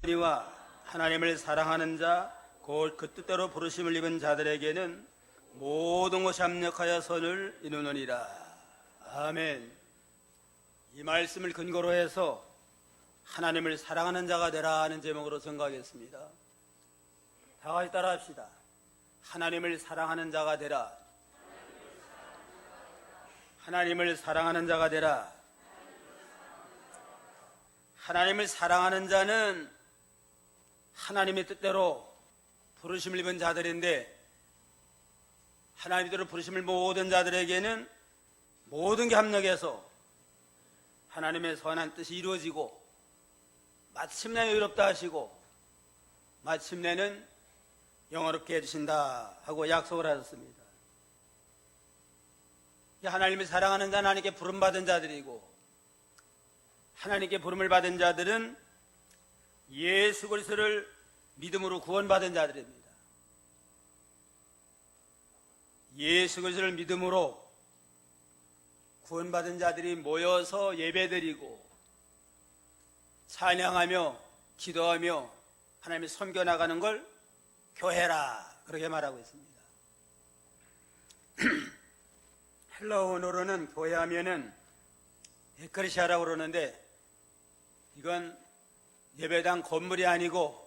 이와 하나님을 사랑하는 자, 곧 그 뜻대로 부르심을 입은 자들에게는 모든 것이 합력하여 선을 이루느니라. 아멘. 이 말씀을 근거로 해서 하나님을 사랑하는 자가 되라 하는 제목으로 선거하겠습니다. 다 같이 따라 합시다. 하나님을 사랑하는 자가 되라. 하나님을 사랑하는 자가 되라. 하나님을 사랑하는 자는 하나님의 뜻대로 부르심을 입은 자들인데, 하나님의 뜻대로 부르심을 모든 자들에게는 모든 게 합력해서 하나님의 선한 뜻이 이루어지고 마침내 의롭다 하시고 마침내는 영원롭게 해주신다 하고 약속을 하셨습니다. 하나님을 사랑하는 자는 하나님께 부름받은 자들이고, 하나님께 부름을 받은 자들은 예수 그리스도를 믿음으로 구원받은 자들입니다. 예수 그리스도를 믿음으로 구원받은 자들이 모여서 예배드리고 찬양하며 기도하며 하나님을 섬겨나가는 걸 교회라, 그렇게 말하고 있습니다. 헬라어로는 교회하면은 에크레시아라고 그러는데, 이건 예배당 건물이 아니고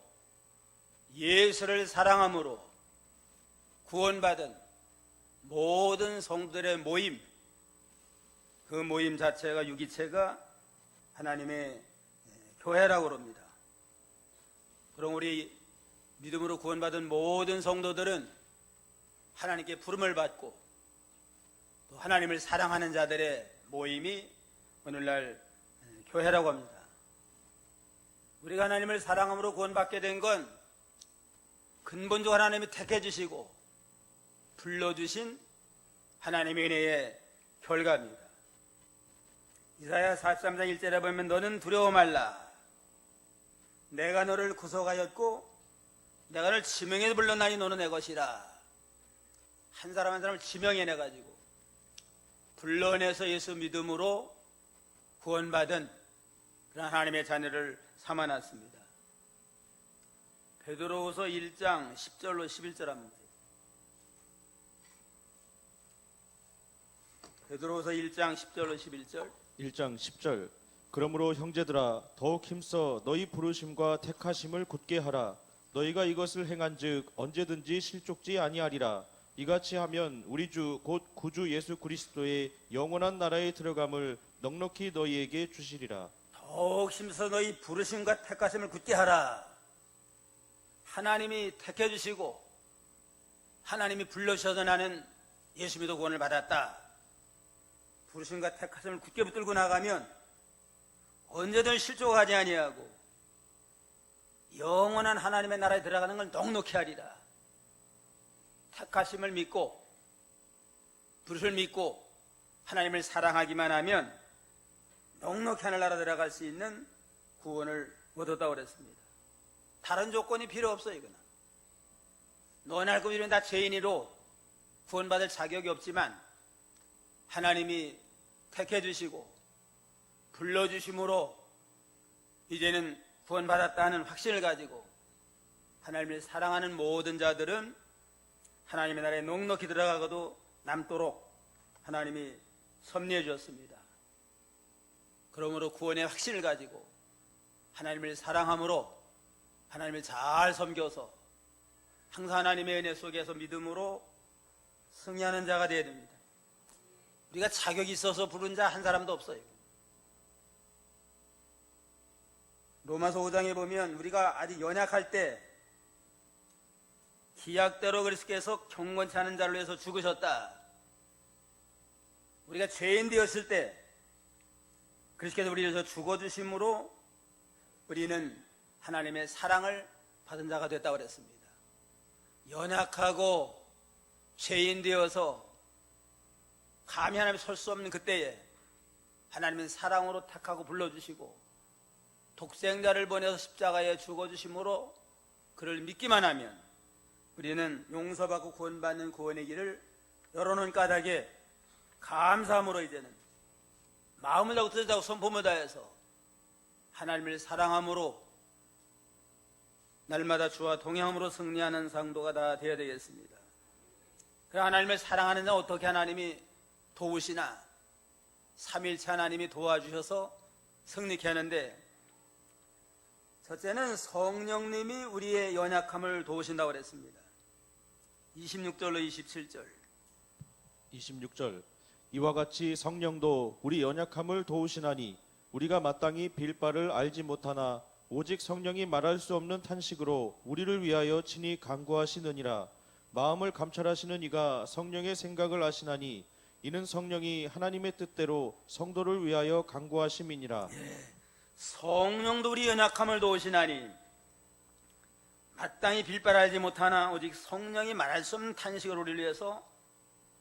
예수를 사랑함으로 구원받은 모든 성도들의 모임, 그 모임 자체가, 유기체가 하나님의 교회라고 그럽니다. 그럼 우리 믿음으로 구원받은 모든 성도들은 하나님께 부름을 받고 또 하나님을 사랑하는 자들의 모임이 오늘날 교회라고 합니다. 우리가 하나님을 사랑함으로 구원받게 된 건 근본적으로 하나님이 택해 주시고 불러주신 하나님의 은혜의 결과입니다. 이사야 43장 1절에 보면 너는 두려워 말라. 내가 너를 구속하였고 내가 너를 지명해 불렀나니 너는 내 것이라. 한 사람 한 사람을 지명해내가지고 불러내서 예수 믿음으로 구원받은 그런 하나님의 자녀를 삼아놨습니다. 베드로후서 1장 10절로 11절 합니다. 베드로후서 1장 10절로 11절. 1장 10절. 그러므로 형제들아 더욱 힘써 너희 부르심과 택하심을 굳게 하라. 너희가 이것을 행한즉 언제든지 실족지 아니하리라. 이같이 하면 우리 주 곧 구주 예수 그리스도의 영원한 나라에 들어감을 넉넉히 너희에게 주시리라. 더욱 힘써 너희 부르심과 택하심을 굳게 하라. 하나님이 택해 주시고 하나님이 불러주셔서 나는 예수 믿어 구원을 받았다. 부르심과 택하심을 굳게 붙들고 나가면 언제든 실족하지 아니하고 영원한 하나님의 나라에 들어가는 걸 넉넉히 하리라. 택하심을 믿고 부르심을 믿고 하나님을 사랑하기만 하면 넉넉히 하늘나라 들어갈 수 있는 구원을 얻었다고 그랬습니다. 다른 조건이 필요 없어요. 이거는 너나 알고 이런 다 죄인이로 구원받을 자격이 없지만 하나님이 택해 주시고 불러주심으로 이제는 구원받았다는 확신을 가지고 하나님을 사랑하는 모든 자들은 하나님의 나라에 넉넉히 들어가고도 남도록 하나님이 섭리해 주었습니다. 그러므로 구원의 확신을 가지고 하나님을 사랑함으로 하나님을 잘 섬겨서 항상 하나님의 은혜 속에서 믿음으로 승리하는 자가 되어야 됩니다. 우리가 자격이 있어서 부른 자 한 사람도 없어요. 로마서 5장에 보면 우리가 아직 연약할 때 기약대로 그리스도께서 경건치 않은 자를 위해서 죽으셨다. 우리가 죄인 되었을 때 그리스도께서 우리를 위해서 죽어주심으로 우리는 하나님의 사랑을 받은 자가 됐다고 그랬습니다. 연약하고 죄인 되어서 감히 하나님이 설 수 없는 그때에 하나님은 사랑으로 택하고 불러주시고 독생자를 보내서 십자가에 죽어주심으로 그를 믿기만 하면 우리는 용서받고 구원받는 구원의 길을 열어놓은 까닭에 감사함으로 이제는 마음을 다하고 뜻을 다하고 손품을 다해서 하나님을 사랑함으로 날마다 주와 동행함으로 승리하는 상도가 다 되어야 되겠습니다. 하나님을 사랑하는 자 어떻게 하나님이 도우시나? 삼일체 하나님이 도와주셔서 승리케 하는데, 첫째는 성령님이 우리의 연약함을 도우신다고 그랬습니다. 26절로 27절. 26절. 이와 같이 성령도 우리 연약함을 도우시나니 우리가 마땅히 빌 바를 알지 못하나 오직 성령이 말할 수 없는 탄식으로 우리를 위하여 친히 간구하시느니라. 마음을 감찰하시는 이가 성령의 생각을 아시나니 이는 성령이 하나님의 뜻대로 성도를 위하여 간구하심이니라. 성령도 우리 연약함을 도우시나니 마땅히 빌 바를 알지 못하나 오직 성령이 말할 수 없는 탄식으로 우리를 위해서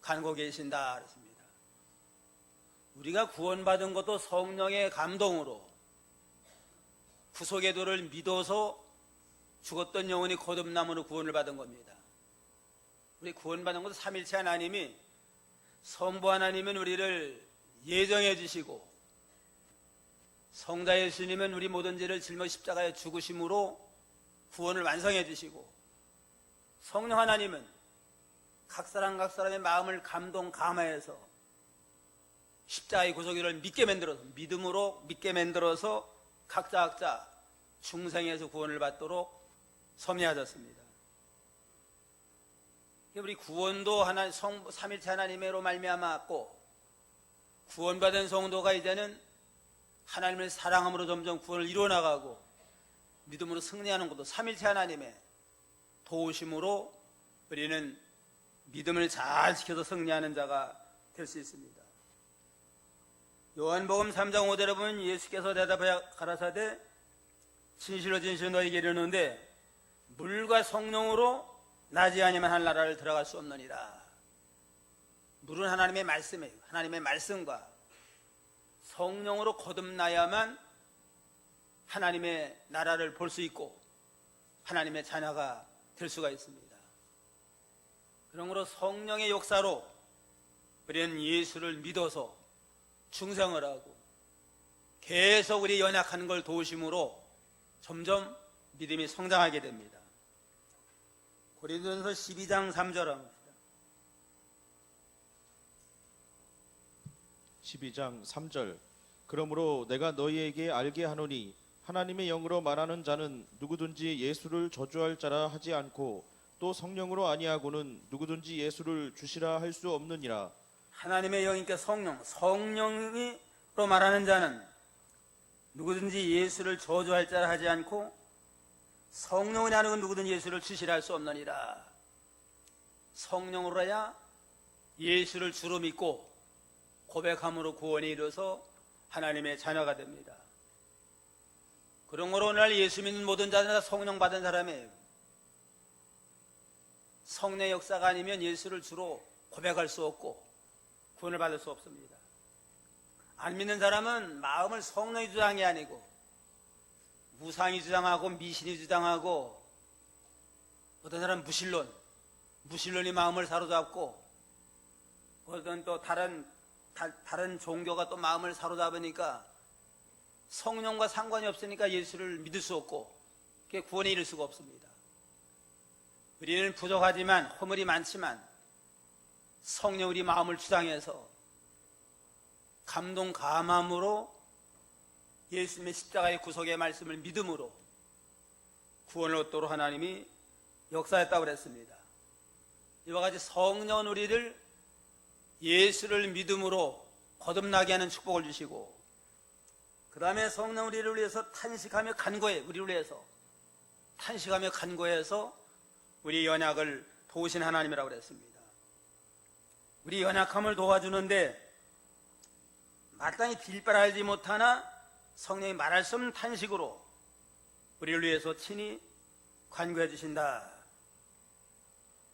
간구하고 계신다 그랬습니다. 우리가 구원받은 것도 성령의 감동으로 구속의 도를 믿어서 죽었던 영혼이 거듭남으로 구원을 받은 겁니다. 우리 구원받은 것도 삼일체 하나님이, 성부 하나님은 우리를 예정해 주시고 성자 예수님은 우리 모든 죄를 짊어 십자가에 죽으심으로 구원을 완성해 주시고, 성령 하나님은 각 사람의 마음을 감화해서 십자가의 구속의를 믿게 만들어서, 믿음으로 믿게 만들어서 각자 중생에서 구원을 받도록 섭리하셨습니다. 우리 구원도 삼일체 하나님으로 말미암았고, 구원받은 성도가 이제는 하나님을 사랑함으로 점점 구원을 이루어나가고 믿음으로 승리하는 것도 삼일체 하나님의 도우심으로 우리는 믿음을 잘 지켜서 승리하는 자가 될 수 있습니다. 요한복음 3장 5절에 보면 예수께서 대답하여 가라사대 진실로 너희에게 이르노니 물과 성령으로 나지 아니면 한 나라를 들어갈 수 없느니라. 물은 하나님의 말씀이에요. 하나님의 말씀과 성령으로 거듭나야만 하나님의 나라를 볼 수 있고 하나님의 자녀가 될 수가 있습니다. 그러므로 성령의 역사로 우리는 예수를 믿어서 중생을 하고 계속 우리 연약한 걸 도우심으로 점점 믿음이 성장하게 됩니다. 고린도전서 12장 3절 합니다. 12장 3절. 그러므로 내가 너희에게 알게 하노니 하나님의 영으로 말하는 자는 누구든지 예수를 저주할 자라 하지 않고 또 성령으로 아니하고는 누구든지 예수를 주시라 할 수 없느니라. 하나님의 영이니까 성령으로 말하는 자는 누구든지 예수를 저주할 자라 하지 않고 성령으로 하는 건 누구든지 예수를 주시라 할 수 없느니라. 성령으로야 예수를 주로 믿고 고백함으로 구원이 이루어서 하나님의 자녀가 됩니다. 그러므로 오늘 예수 믿는 모든 자들은 다 성령 받은 사람이에요. 성령의 역사가 아니면 예수를 주로 고백할 수 없고 구원을 받을 수 없습니다. 안 믿는 사람은 마음을 성령이 주장이 아니고 우상이 주장하고 미신이 주장하고, 어떤 사람은 무신론이 마음을 사로잡고, 어떤 또 다른 종교가 또 마음을 사로잡으니까 성령과 상관이 없으니까 예수를 믿을 수 없고 그게 구원에 이를 수가 없습니다. 우리는 부족하지만 허물이 많지만 성령 우리 마음을 주장해서 감동감함으로 예수님의 십자가의 구속의 말씀을 믿음으로 구원을 얻도록 하나님이 역사했다고 그랬습니다. 이와 같이 성령은 우리를 예수를 믿음으로 거듭나게 하는 축복을 주시고, 그 다음에 성령 우리를 위해서 탄식하며 간구해, 우리를 위해서 탄식하며 간구해서 우리 연약을 도우신 하나님이라고 그랬습니다. 우리 연약함을 도와주는데 마땅히 빌 바를 알지 못하나 성령이 말할 수 없는 탄식으로 우리를 위해서 친히 간구해 주신다.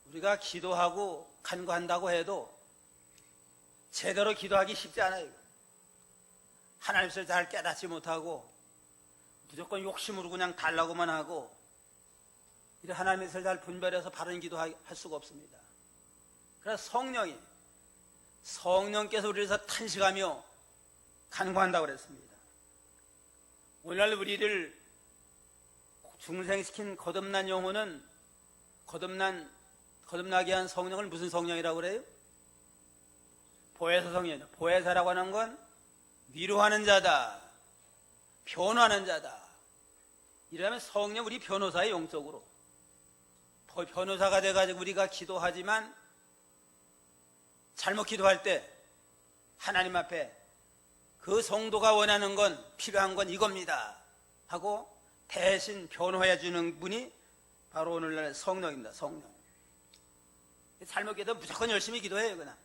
우리가 기도하고 간구한다고 해도 제대로 기도하기 쉽지 않아요. 하나님 뜻을 잘 깨닫지 못하고 무조건 욕심으로 그냥 달라고만 하고, 이런 하나님의 뜻을 잘 분별해서 바른 기도할 수가 없습니다. 그래서 성령께서 우리를 위해서 탄식하며 간구한다고 그랬습니다. 오늘날 우리를 중생시킨 거듭난 영혼은 거듭나게 한 성령을 무슨 성령이라고 그래요? 보혜사 성령이다. 보혜사라고 하는 건 위로하는 자다, 변호하는 자다. 이러면 성령 우리 변호사의 영적으로 변호사가 돼가지고 우리가 기도하지만 잘못 기도할 때 하나님 앞에 그 성도가 원하는 건 필요한 건 이겁니다 하고 대신 변호해 주는 분이 바로 오늘날 성령입니다. 성령. 잘못 기도 무조건 열심히 기도해요. 그냥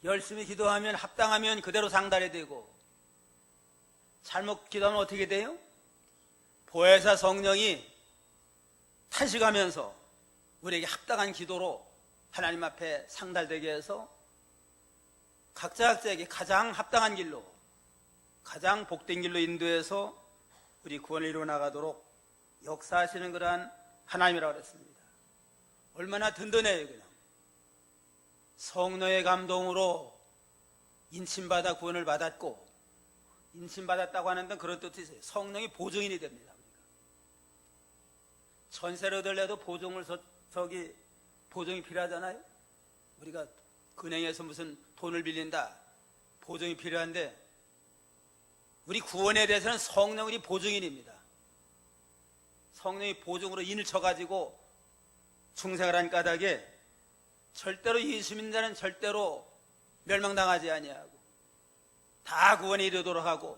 열심히 기도하면 합당하면 그대로 상달이 되고, 잘못 기도하면 어떻게 돼요? 보혜사 성령이 탄식하면서 우리에게 합당한 기도로 하나님 앞에 상달되게 해서 각자에게 가장 합당한 길로, 가장 복된 길로 인도해서 우리 구원을 이루어 나가도록 역사하시는 그러한 하나님이라고 그랬습니다. 얼마나 든든해요. 그냥 성령의 감동으로 인침받아 구원을 받았고, 인침받았다고 하는 건 그런 뜻이 있어요. 성령이 보증인이 됩니다. 전세를 얻으려도 보증이 필요하잖아요. 우리가 은행에서 무슨 돈을 빌린다, 보증이 필요한데, 우리 구원에 대해서는 성령이 보증인입니다. 성령이 보증으로 인을 쳐가지고 중생을 한 까닭에 절대로 예수 믿는 자는 절대로 멸망당하지 아니하고 다 구원에 이르도록 하고,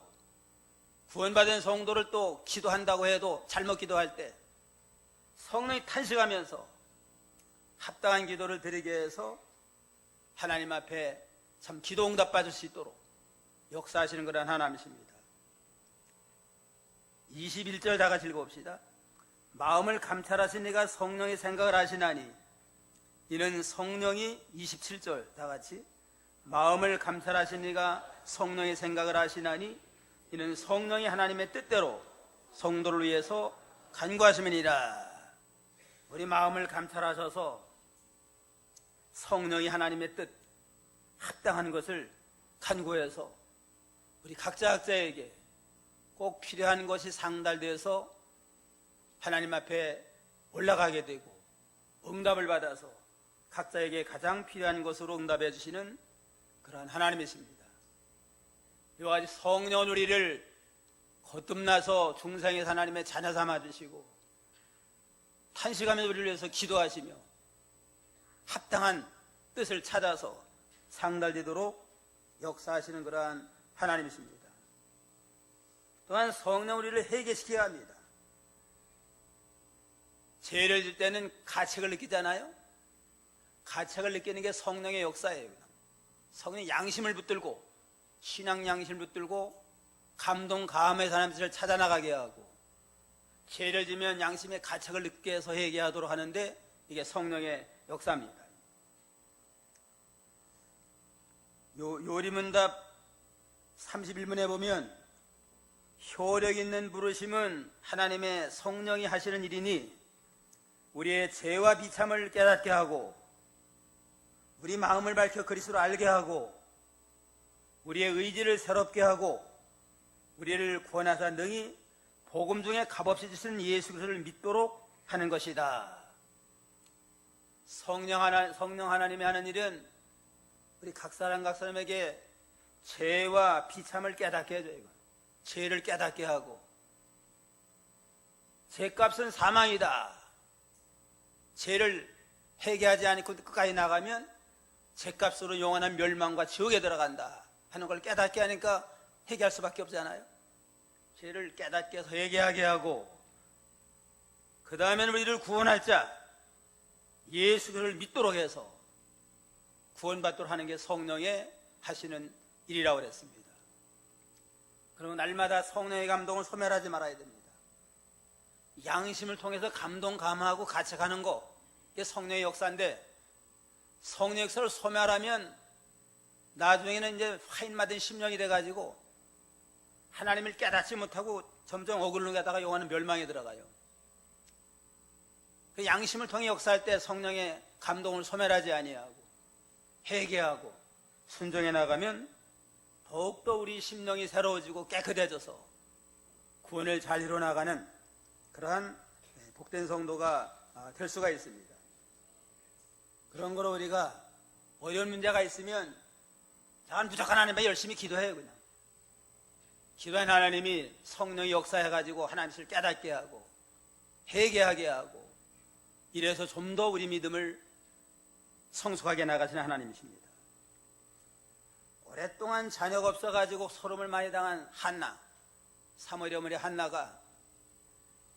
구원받은 성도를 또 기도한다고 해도 잘못 기도할 때 성령이 탄식하면서 합당한 기도를 드리게 해서 하나님 앞에 참 기도 응답 받을 수 있도록 역사하시는 그런 하나님이십니다. 21절 다 같이 읽어봅시다. 마음을 감찰하신 이가 성령의 생각을 하시나니 이는 성령이, 27절 다 같이, 마음을 감찰하신 이가 성령의 생각을 하시나니 이는 성령이 하나님의 뜻대로 성도를 위해서 간구하심이니라. 우리 마음을 감찰하셔서 성령이 하나님의 뜻, 합당한 것을 간구해서 우리 각자에게 꼭 필요한 것이 상달되어서 하나님 앞에 올라가게 되고 응답을 받아서 각자에게 가장 필요한 것으로 응답해 주시는 그러한 하나님이십니다. 이와 같이 성령은 우리를 거듭나서 중생의 하나님의 자녀 삼아 주시고 탄식하며 우리를 위해서 기도하시며 합당한 뜻을 찾아서 상달되도록 역사하시는 그러한 하나님이십니다. 또한 성령 우리를 회개시켜야 합니다. 죄를 질 때는 가책을 느끼잖아요. 가책을 느끼는 게 성령의 역사예요. 성령의 양심을 붙들고, 신앙 양심을 붙들고 감동 감화의 하나님의 뜻을 찾아나가게 하고, 죄를 지면 양심의 가책을 느끼게 해서 회개하도록 하는데 이게 성령의 역사입니다. 요리문답 31문에 보면 효력 있는 부르심은 하나님의 성령이 하시는 일이니 우리의 죄와 비참을 깨닫게 하고 우리 마음을 밝혀 그리스도를 알게 하고 우리의 의지를 새롭게 하고 우리를 구원하사 능히 복음 중에 값없이 주신 예수 그리스도를 믿도록 하는 것이다. 성령 하나님이 하는 일은 우리 각 사람에게 죄와 비참을 깨닫게 해줘요. 죄를 깨닫게 하고, 죄값은 사망이다. 죄를 회개하지 않고 끝까지 나가면 죄값으로 영원한 멸망과 지옥에 들어간다 하는 걸 깨닫게 하니까 회개할 수밖에 없잖아요. 죄를 깨닫게 해서 회개하게 하고, 그 다음에는 우리를 구원할 자 예수 그리스도를 믿도록 해서 구원받도록 하는 게 성령의 하시는 일이라고 그랬습니다. 그리고 날마다 성령의 감동을 소멸하지 말아야 됩니다. 양심을 통해서 감동 감화하고 가책하는 거, 이게 성령의 역사인데, 성령의 역사를 소멸하면 나중에는 이제 화인 맞은 심령이 돼가지고 하나님을 깨닫지 못하고 점점 어글로 가다가 영원한 멸망에 들어가요. 그 양심을 통해 역사할 때 성령의 감동을 소멸하지 아니하고 회개하고 순종해 나가면 더욱더 우리 심령이 새로워지고 깨끗해져서 구원을 잘 이뤄나가는 그러한 복된 성도가 될 수가 있습니다. 그런 거로 우리가 어려운 문제가 있으면 난 무조건 하나님께 열심히 기도해요. 그냥 기도한 하나님이 성령이 역사해가지고 하나님을 깨닫게 하고 회개하게 하고 이래서 좀 더 우리 믿음을 성숙하게 나가시는 하나님이십니다. 오랫동안 자녀가 없어가지고 소름을 많이 당한 한나, 사무엘 어머니 한나가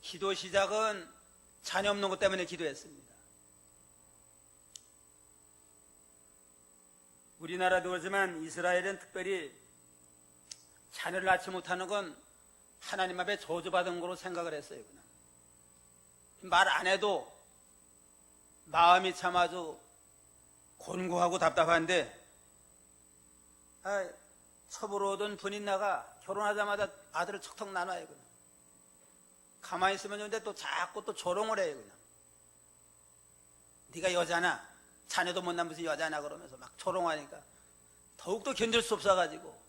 기도 시작은 자녀 없는 것 때문에 기도했습니다. 우리나라도 그렇지만 이스라엘은 특별히 자녀를 낳지 못하는 건 하나님 앞에 저주받은 거로 생각을 했어요. 그냥 말 안 해도 마음이 참 아주 곤고하고 답답한데 첩으로 오던 분인나가 결혼하자마자 아들을 척척 나눠요. 그냥 가만히 있으면 근데 또 자꾸 또 조롱을 해요. 그냥 네가 여자나 자녀도 못 낳은 무슨 여자나 그러면서 막 조롱하니까 더욱더 견딜 수 없어가지고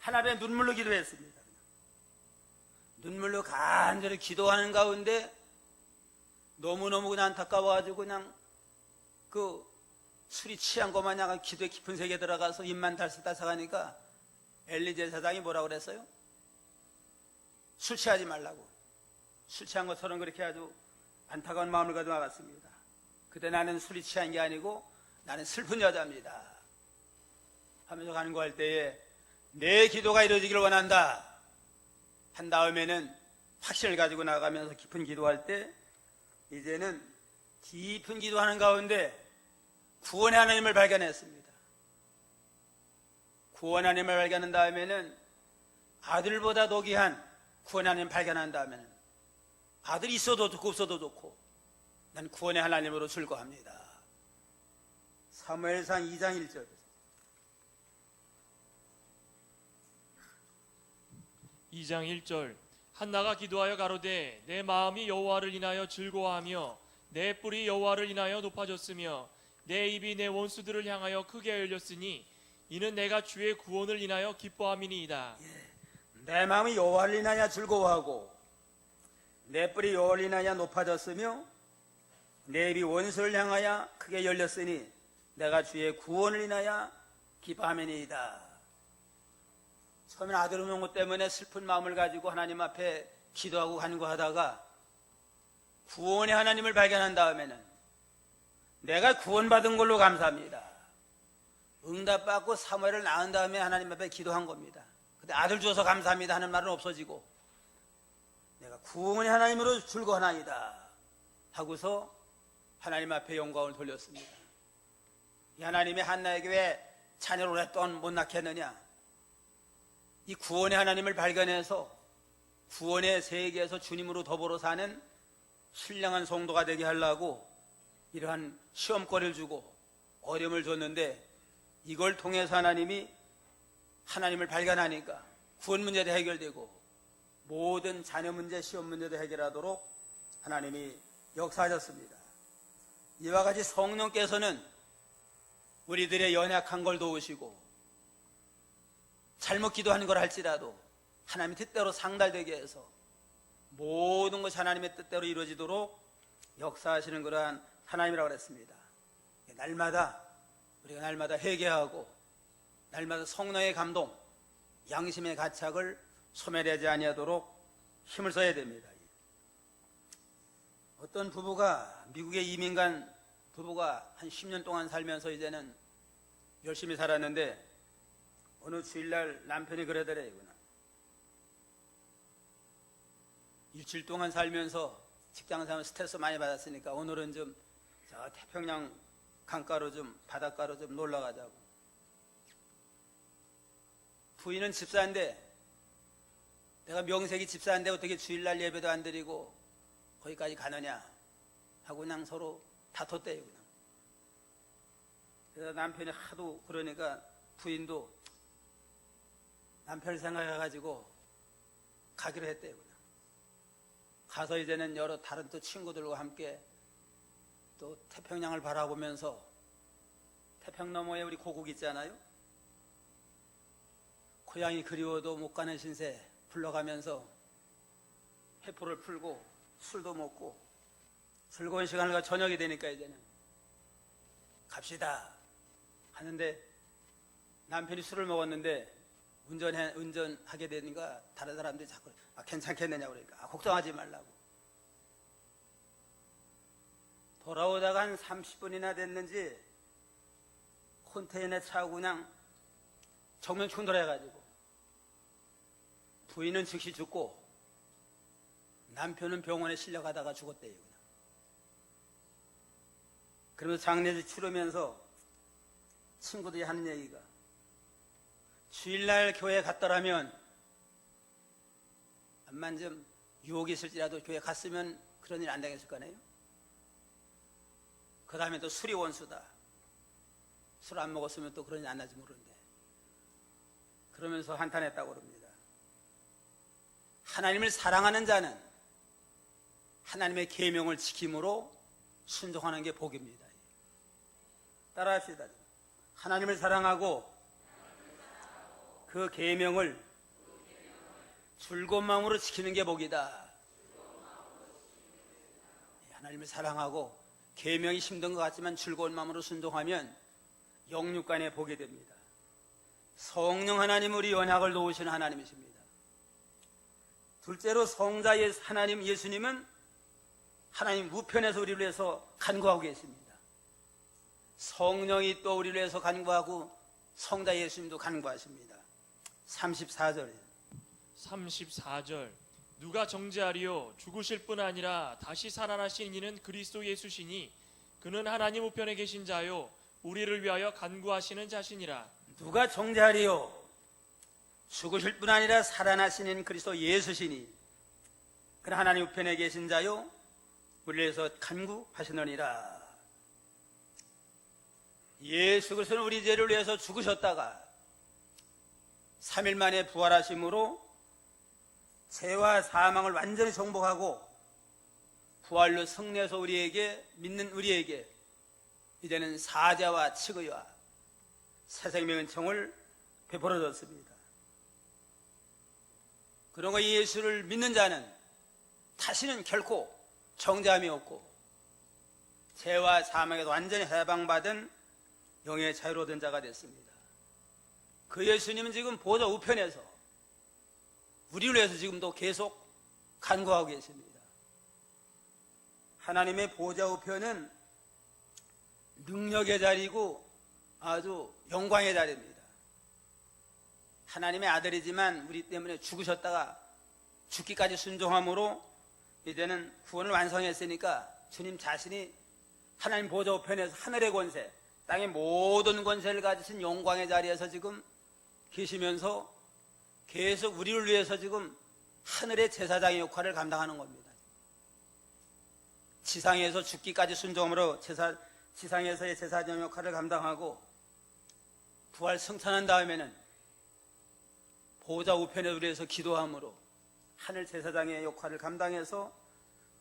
하나님의 눈물로 기도했습니다. 눈물로 간절히 기도하는 가운데 너무너무 그냥 안타까워가지고 그냥 그 술이 취한 것만 약간 기도의 깊은 세계에 들어가서 입만 달싹달싹하니까 엘리제 사장이 뭐라고 그랬어요? 술 취하지 말라고. 술 취한 것처럼 그렇게 아주 안타까운 마음을 가지고 나갔습니다. 그때 나는 술이 취한 게 아니고 나는 슬픈 여자입니다 하면서 간구할 때에 내 기도가 이루어지기를 원한다 한 다음에는 확신을 가지고 나가면서 깊은 기도할 때 이제는 깊은 기도하는 가운데 구원의 하나님을 발견했습니다. 구원의 하나님을 발견한 다음에는 아들보다 더 귀한 구원의 하나님을 발견한 다음에는 아들이 있어도 좋고 없어도 좋고 난 구원의 하나님으로 즐거워합니다. 사무엘상 2장 1절 2장 1절 한나가 기도하여 가로되 내 마음이 여호와를 인하여 즐거워하며 내 뿔이 여호와를 인하여 높아졌으며 내 입이 내 원수들을 향하여 크게 열렸으니 이는 내가 주의 구원을 인하여 기뻐함이니이다. 내 마음이 여호와를 인하여 즐거워하고 내 뿔이 여호와를 인하여 높아졌으며 내 입이 원수를 향하여 크게 열렸으니 내가 주의 구원을 인하여 기뻐함이니이다. 처음에 아들 없는 것 때문에 슬픈 마음을 가지고 하나님 앞에 기도하고 간구하다가 구원의 하나님을 발견한 다음에는 내가 구원받은 걸로 감사합니다. 응답받고 사무엘을 낳은 다음에 하나님 앞에 기도한 겁니다. 근데 아들 주어서 감사합니다 하는 말은 없어지고 내가 구원의 하나님으로 즐거워하나이다 하고서 하나님 앞에 영광을 돌렸습니다. 이 하나님이 한나에게 왜 자녀를 오랫동안 못 낳게 했느냐? 이 구원의 하나님을 발견해서 구원의 세계에서 주님으로 더불어 사는 신령한 성도가 되게 하려고 이러한 시험거리를 주고 어려움을 줬는데 이걸 통해서 하나님이 하나님을 발견하니까 구원 문제도 해결되고 모든 자녀 문제, 시험 문제도 해결하도록 하나님이 역사하셨습니다. 이와 같이 성령께서는 우리들의 연약한 걸 도우시고 잘못 기도하는 걸 할지라도 하나님의 뜻대로 상달되게 해서 모든 것이 하나님의 뜻대로 이루어지도록 역사하시는 그러한 하나님이라고 그랬습니다. 우리가 날마다 회개하고 날마다 성령의 감동, 양심의 가착을 소멸하지 아니하도록 힘을 써야 됩니다. 어떤 부부가 미국에 이민 간 부부가 한 10년 동안 살면서 이제는 열심히 살았는데 어느 주일날 남편이 그러더래요. 일주일 동안 살면서 직장생활 스트레스 많이 받았으니까 오늘은 좀 저 태평양 강가로 좀 바닷가로 좀 놀러 가자고. 부인은 집사인데 내가 명색이 집사인데 어떻게 주일날 예배도 안 드리고 거기까지 가느냐 하고 그냥 서로 다퉜대요. 그냥. 그래서 남편이 하도 그러니까 부인도 남편을 생각해가지고 가기로 했대요. 그냥. 가서 이제는 여러 다른 또 친구들과 함께 또 태평양을 바라보면서 태평 너머에 우리 고국 있잖아요. 고향이 그리워도 못 가는 신세 불러가면서 회포를 풀고 술도 먹고 즐거운 시간을 가 저녁이 되니까 이제는 갑시다 하는데 남편이 술을 먹었는데 운전하게 되니까 다른 사람들이 자꾸 괜찮겠느냐고 그러니까 걱정하지 말라고. 돌아오다가 한 30분이나 됐는지 컨테이너 차고 그냥 정면 충돌해가지고 부인은 즉시 죽고 남편은 병원에 실려가다가 죽었대요. 그냥. 그러면서 장례를 치르면서 친구들이 하는 얘기가 주일날 교회 갔더라면 암만 좀 유혹이 있을지라도 교회 갔으면 그런 일 안 당했을 거네요. 그 다음에 또 술이 원수다. 술 안 먹었으면 또 그런 일 안 나지 모르는데 그러면서 한탄했다고 그럽니다. 하나님을 사랑하는 자는 하나님의 계명을 지킴으로 순종하는 게 복입니다. 따라합시다. 하나님을 사랑하고 그 계명을 즐거운 마음으로 지키는 게 복이다. 하나님을 사랑하고 계명이 힘든 것 같지만 즐거운 마음으로 순종하면 영육간에 복이 됩니다. 성령 하나님 우리 언약을 놓으시는 하나님이십니다. 둘째로 성자 하나님 예수님은 하나님 우편에서 우리를 위해서 간구하고 계십니다. 성령이 또 우리를 위해서 간구하고 성자 예수님도 간구하십니다. 34절 34절 누가 정죄하리요 죽으실 뿐 아니라 다시 살아나신 이는 그리스도 예수시니 그는 하나님 우편에 계신 자요 우리를 위하여 간구하시는 자시니라. 누가 정죄하리요 죽으실 뿐 아니라 살아나신 그리스도 예수시니 그는 하나님 우편에 계신 자요 우리를 위해서 간구하시느니라. 예수 그리스도는 우리 죄를 위해서 죽으셨다가 3일 만에 부활하심으로 죄와 사망을 완전히 정복하고 부활로 승리해서 우리에게 믿는 우리에게 이제는 사자와 칙의와 새 생명의 은총을 베풀어 줬습니다. 그러고 예수를 믿는 자는 다시는 결코 정죄함이 없고 죄와 사망에서 완전히 해방받은 영의 자유로 된 자가 됐습니다. 그 예수님은 지금 보좌 우편에서 우리를 위해서 지금도 계속 간구하고 계십니다. 하나님의 보좌 우편은 능력의 자리고 아주 영광의 자리입니다. 하나님의 아들이지만 우리 때문에 죽으셨다가 죽기까지 순종함으로 이제는 구원을 완성했으니까 주님 자신이 하나님 보좌 우편에서 하늘의 권세, 땅의 모든 권세를 가지신 영광의 자리에서 지금 계시면서 계속 우리를 위해서 지금 하늘의 제사장의 역할을 감당하는 겁니다. 지상에서 죽기까지 순종함으로 지상에서의 제사장 역할을 감당하고 부활 승천한 다음에는 보좌 우편에 우리 위해서 기도함으로 하늘 제사장의 역할을 감당해서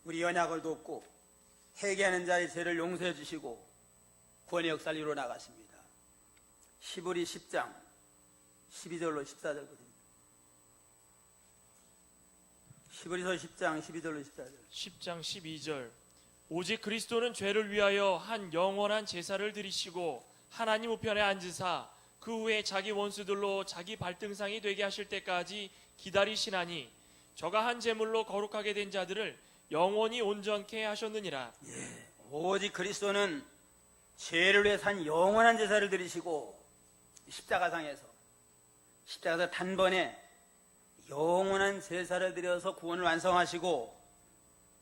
우리 언약을 돕고 회개하는 자의 죄를 용서해 주시고 구원의 역사를 이루어 나가십니다. 히브리 10장 12절로 14절거든요. 히브리서 10장 12절로 14절. 10장 12절 오직 그리스도는 죄를 위하여 한 영원한 제사를 드리시고 하나님 우편에 앉으사 그 후에 자기 원수들로 자기 발등상이 되게 하실 때까지 기다리시나니 저가 한 제물로 거룩하게 된 자들을 영원히 온전케 하셨느니라. 오직 그리스도는 죄를 위해서 한 영원한 제사를 드리시고 십자가상에서 단번에 영원한 제사를 드려서 구원을 완성하시고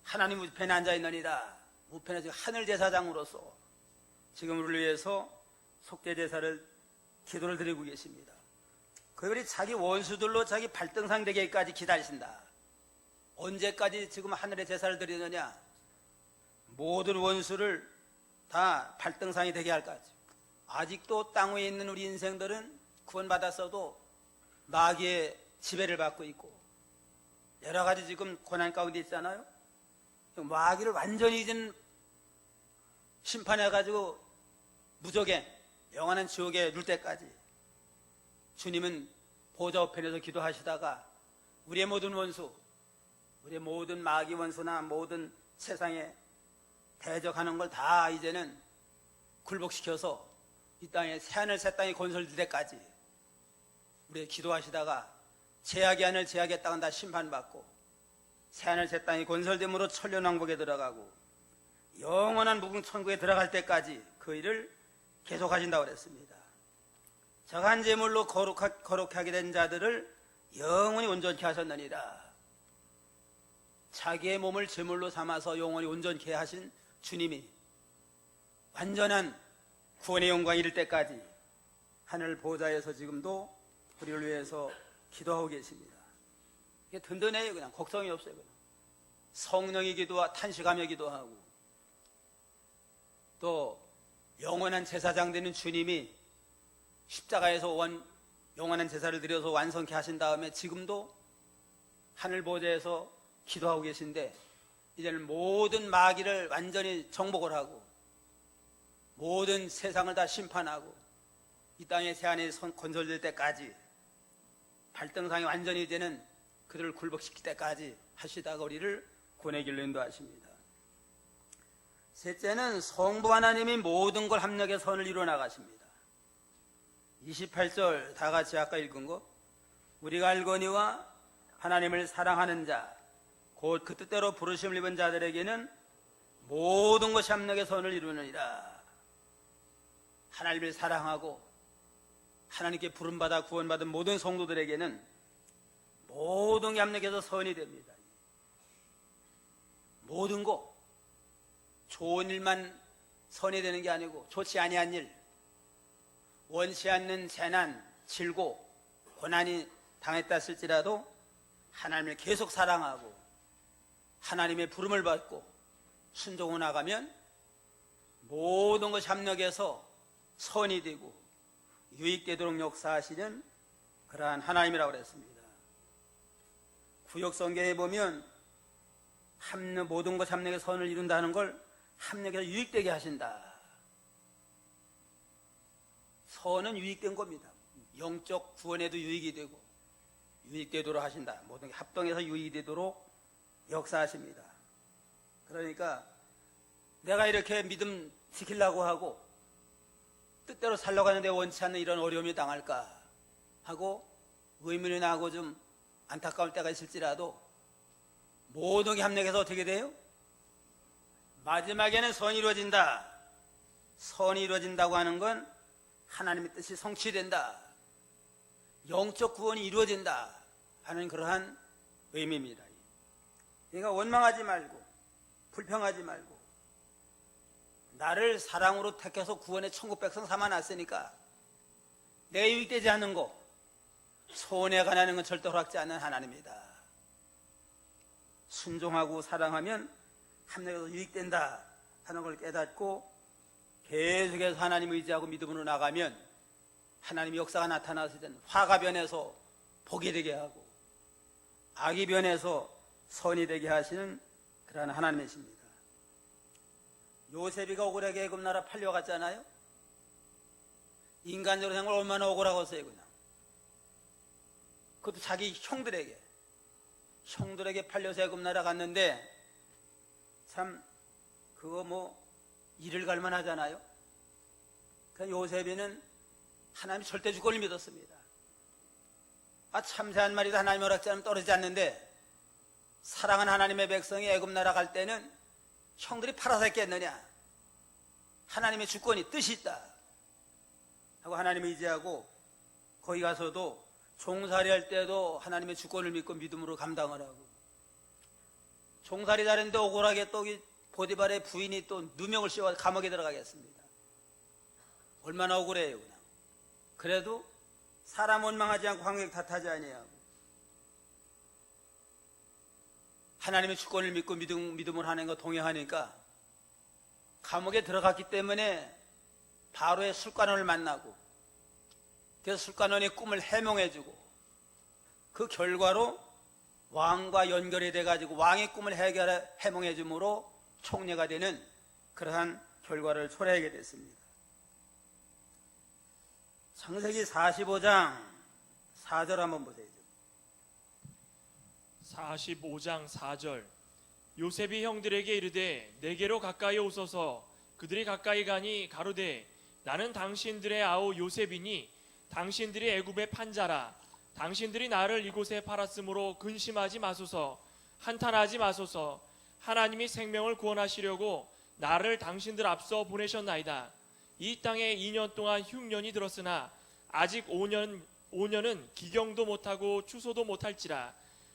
하나님 우편에 앉아있느니라. 우편에 지금 하늘 제사장으로서 지금 우리를 위해서 속죄 제사를 기도를 드리고 계십니다. 그들이 자기 원수들로 자기 발등상 되게까지 기다리신다. 언제까지 지금 하늘의 제사를 드리느냐? 모든 원수를 다 발등상이 되게 할까지. 아직도 땅 위에 있는 우리 인생들은 구원받았어도 마귀의 지배를 받고 있고 여러 가지 지금 고난 가운데 있잖아요. 마귀를 완전히 이젠 심판해가지고 무적에 영원한 지옥에 누를 때까지 주님은 보좌 우편에서 기도하시다가 우리의 모든 원수 우리 모든 마귀 원수나 모든 세상에 대적하는 걸 다 이제는 굴복시켜서 이 땅에 새하늘 새 땅이 건설될 때까지 우리 기도하시다가 제약의 하늘 제약의 땅은 다 심판받고 새하늘 새 땅이 건설됨으로 천년왕국에 들어가고 영원한 무궁천국에 들어갈 때까지 그 일을 계속하신다고 그랬습니다. 저간 제물로 거룩하게 된 자들을 영원히 온전케 하셨느니라. 자기의 몸을 제물로 삼아서 영원히 온전케 하신 주님이 완전한 구원의 영광 이를 때까지 하늘 보좌에서 지금도 우리를 위해서 기도하고 계십니다. 이게 든든해요. 그냥 걱정이 없어요. 그냥. 성령이 탄식하며 기도하고 또 영원한 제사장 되는 주님이 십자가에서 영원한 제사를 드려서 완성케 하신 다음에 지금도 하늘 보좌에서 기도하고 계신데 이제는 모든 마귀를 완전히 정복을 하고 모든 세상을 다 심판하고 이 땅의 새하늘이 건설될 때까지 발등상이 완전히 되는 그들을 굴복시킬 때까지 하시다가 우리를 구원의 길로 인도하십니다. 셋째는 성부 하나님이 모든 걸 합력해 선을 이루어 나가십니다. 28절 다 같이 아까 읽은 거 우리가 알거니와 하나님을 사랑하는 자 곧 그 뜻대로 부르심을 입은 자들에게는 모든 것이 합력해 선을 이루느니라. 하나님을 사랑하고 하나님께 부름받아 구원받은 모든 성도들에게는 모든 게 합력해서 선이 됩니다. 모든 거 좋은 일만 선이 되는 게 아니고 좋지 아니한 일 원치 않는 재난, 질고, 고난이 당했다 할지라도 하나님을 계속 사랑하고 하나님의 부름을 받고 순종해 나가면 모든 것이 합력해서 선이 되고 유익되도록 역사하시는 그러한 하나님이라고 그랬습니다. 구역 성경에 보면 모든 것 합력의 선을 이룬다는 걸 합력해서 유익되게 하신다. 선은 유익된 겁니다. 영적 구원에도 유익이 되고 유익되도록 하신다. 모든 게 합동해서 유익이 되도록 역사하십니다. 그러니까 내가 이렇게 믿음 지키려고 하고 뜻대로 살려고 하는데 원치 않는 이런 어려움이 당할까 하고 의문이 나고 좀 안타까울 때가 있을지라도 모든 게 합력해서 어떻게 돼요? 마지막에는 선이 이루어진다. 선이 이루어진다고 하는 건 하나님의 뜻이 성취된다. 영적 구원이 이루어진다 하는 그러한 의미입니다. 그러니까 원망하지 말고 불평하지 말고 나를 사랑으로 택해서 구원의 천국 백성 삼아놨으니까 내 유익되지 않는 거 손해가 나는 건 절대 허락지 않는 하나님이다. 순종하고 사랑하면 합력해서 유익된다 하는 걸 깨닫고 계속해서 하나님을 의지하고 믿음으로 나가면 하나님의 역사가 나타나서 화가 변해서 복이 되게 하고 악이 변해서 선이 되게 하시는 그러한 하나님이십니다. 요셉이가 억울하게 애굽 나라 팔려갔잖아요. 인간적으로 생각을 얼마나 억울하겠어요. 그냥 그것도 자기 형들에게 팔려서 애굽 나라 갔는데 참 그거 뭐 일을 갈만 하잖아요. 그러니까 요셉이는 하나님이 절대 주권을 믿었습니다. 참새 한 마리도 하나님 허락지 않으면 떨어지지 않는데 사랑하는 하나님의 백성이 애굽 나라 갈 때는 형들이 팔아서 했겠느냐. 하나님의 주권이 뜻이 있다 하고 하나님을 의지하고 거기 가서도 종살이 할 때도 하나님의 주권을 믿고 믿음으로 감당을 하고 종살이 다른데 억울하게 또 보디발의 부인이 또 누명을 씌워 감옥에 들어가겠습니다. 얼마나 억울해요. 그냥. 그래도 사람 원망하지 않고 황색 탓하지 아니하고 하나님의 주권을 믿고 믿음을 하는 거 동행하니까 감옥에 들어갔기 때문에 바로의 술관원을 만나고 그래서 술관원의 꿈을 해몽해주고 그 결과로 왕과 연결이 돼가지고 왕의 꿈을 해몽해줌으로 총리가 되는 그러한 결과를 초래하게 됐습니다. 창세기 45장 4절 한번 보세요. 45장 4절. 요셉이 형들에게 이르되 내게로 가까이 오소서. 그들이 가까이 가니 가로되 나는 당신들의 아우 요셉이니 당신들이 애굽의 판자라. 당신들이 나를 이곳에 팔았으므로 근심하지 마소서. 한탄하지 마소서. 하나님이 생명을 구원하시려고 나를 당신들 앞서 보내셨나이다. 이 땅에 2년 동안 흉년이 들었으나 아직 5년은 기경도 못하고 추소도 못할지라.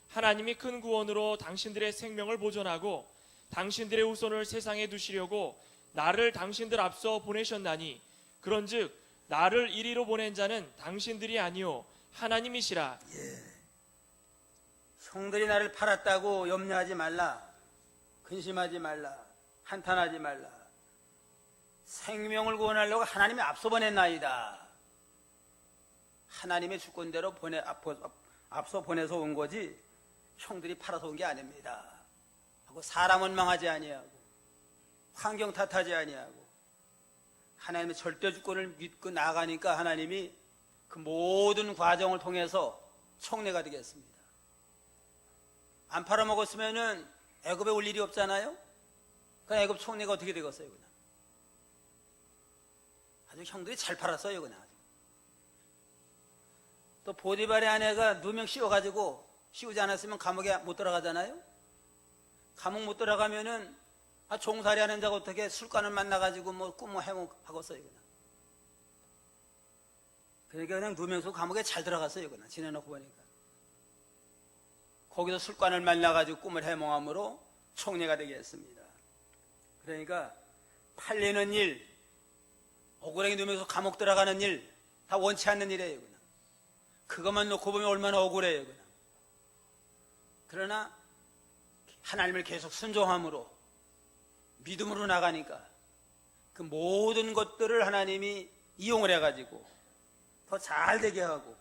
하나님이 큰 구원으로 당신들의 생명을 보존하고 당신들의 후손을 세상에 두시려고 나를 당신들 앞서 보내셨나니 그런즉 나를 이리로 보낸 자는 당신들이 아니요 하나님이시라. 형들이 나를 팔았다고 염려하지 말라. 근심하지 말라. 한탄하지 말라. 생명을 구원하려고 하나님이 앞서 보냈나이다. 하나님의 주권대로 앞서 보내서 온 거지 형들이 팔아서 온 게 아닙니다. 하고 사람 원망하지 아니하고 환경 탓하지 아니하고 하나님의 절대 주권을 믿고 나아가니까 하나님이 그 모든 과정을 통해서 총례가 되겠습니다. 안 팔아먹었으면은 애굽에 올 일이 없잖아요. 그 애굽 총례가 어떻게 되겠어요? 그냥 아주 형들이 잘 팔았어요. 그냥 또 보디발의 아내가 누명 씌워가지고 씌우지 않았으면 감옥에 못 들어가잖아요. 감옥 못 들어가면은 종살이 하는 자가 어떻게 술관을 만나가지고 뭐 꿈을 해먹하겠어요. 그러니까 그냥 누명수 감옥에 잘 들어갔어요. 그냥 지내놓고 보니까 거기서 술관을 만나가지고 꿈을 해몽함으로 총례가 되게 했습니다. 그러니까 팔리는 일, 억울하게 누면서 감옥 들어가는 일 다 원치 않는 일이에요. 그냥 그것만 놓고 보면 얼마나 억울해요. 그냥 그러나 하나님을 계속 순종함으로 믿음으로 나가니까 그 모든 것들을 하나님이 이용을 해가지고 더 잘 되게 하고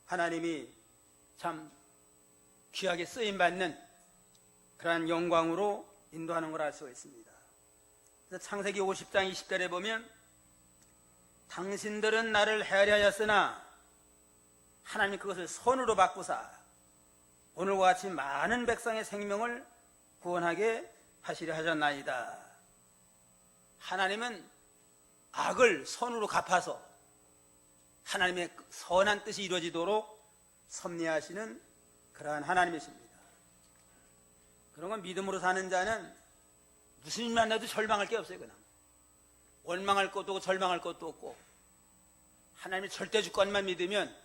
하나님이 참 귀하게 쓰임받는 그러한 영광으로 인도하는 걸 알 수가 있습니다. 그래서 창세기 50장 20절에 보면 당신들은 나를 헤아려 하였으나 하나님 그것을 선으로 바꾸사 오늘과 같이 많은 백성의 생명을 구원하게 하시려 하셨나이다. 하나님은 악을 선으로 갚아서 하나님의 선한 뜻이 이루어지도록 섭리하시는 그러한 하나님이십니다. 그런 건 믿음으로 사는 자는 무슨 일 만나도 절망할 게 없어요. 그냥 원망할 것도 없고 절망할 것도 없고 하나님의 절대 주권만 믿으면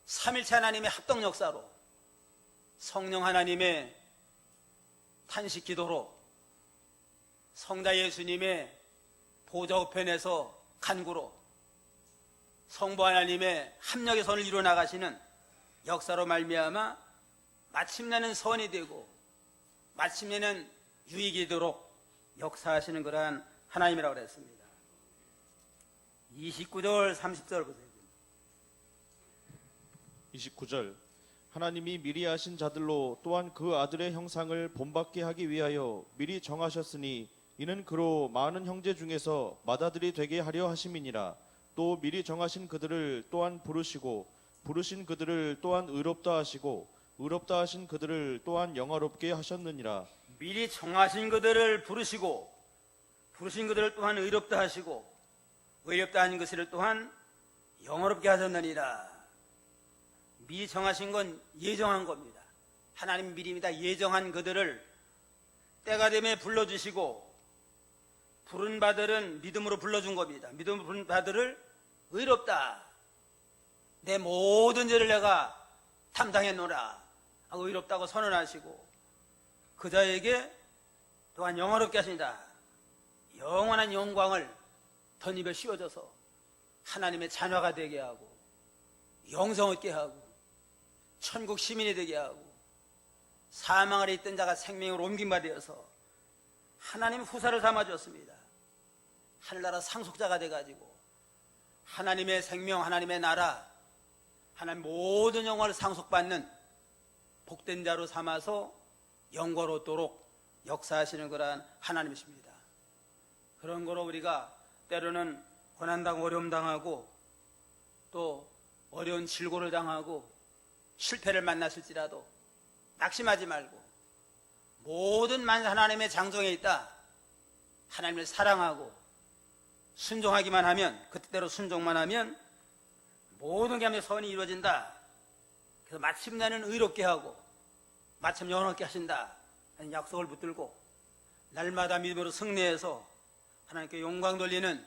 삼일체 하나님의 합동 역사로 성령 하나님의 탄식 기도로 성자 예수님의 보좌 우편에서 간구로 성부 하나님의 합력의 선을 이루어 나가시는 역사로 말미암아 마침내는 선이 되고 마침내는 유익이 되도록 역사하시는 그러한 하나님이라고 그랬습니다. 29절 30절 보세요. 29절 하나님이 미리 하신 자들로 또한 그 아들의 형상을 본받게 하기 위하여 미리 정하셨으니 이는 그로 많은 형제 중에서 맏아들이 되게 하려 하심이니라. 또 미리 정하신 그들을 또한 부르시고 부르신 그들을 또한 의롭다 하시고 의롭다 하신 그들을 또한 영화롭게 하셨느니라. 미리 정하신 그들을 부르시고 부르신 그들을 또한 의롭다 하시고 의롭다 하신 그들을 또한 영화롭게 하셨느니라. 미리 정하신 건 예정한 겁니다. 하나님 미리 다 예정한 그들을 때가 되면 불러주시고 부른 바들은 믿음으로 불러준 겁니다. 믿음으로 부른 바들을 의롭다. 내 모든 죄를 내가 담당했노라 하고 의롭다고 선언하시고 그 자에게 또한 영화롭게 하신다. 영원한 영광을 덧입에 씌워줘서 하나님의 자녀가 되게 하고 영생 얻게 하고 천국 시민이 되게 하고 사망 아래 있던 자가 생명으로 옮김바 되어서 하나님 후사를 삼아줬습니다. 하늘나라 상속자가 돼가지고 하나님의 생명, 하나님의 나라, 하나님 모든 영광을 상속받는 복된 자로 삼아서 영광롭도록 역사하시는 그러한 하나님이십니다. 그런 거로 우리가 때로는 고난당하고 어려움 당하고 또 어려운 질고를 당하고 실패를 만났을지라도 낙심하지 말고 모든 만 하나님의 장성에 있다. 하나님을 사랑하고 순종하기만 하면, 그 뜻대로 순종만 하면 모든 게 하면 선이 이루어진다. 그래서 마침내는 의롭게 하고 마침 영원하게 하신다 하는 약속을 붙들고 날마다 믿음으로 승리해서 하나님께 영광 돌리는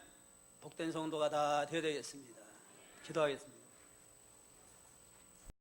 복된 성도가 다 되어야 되겠습니다. 기도하겠습니다.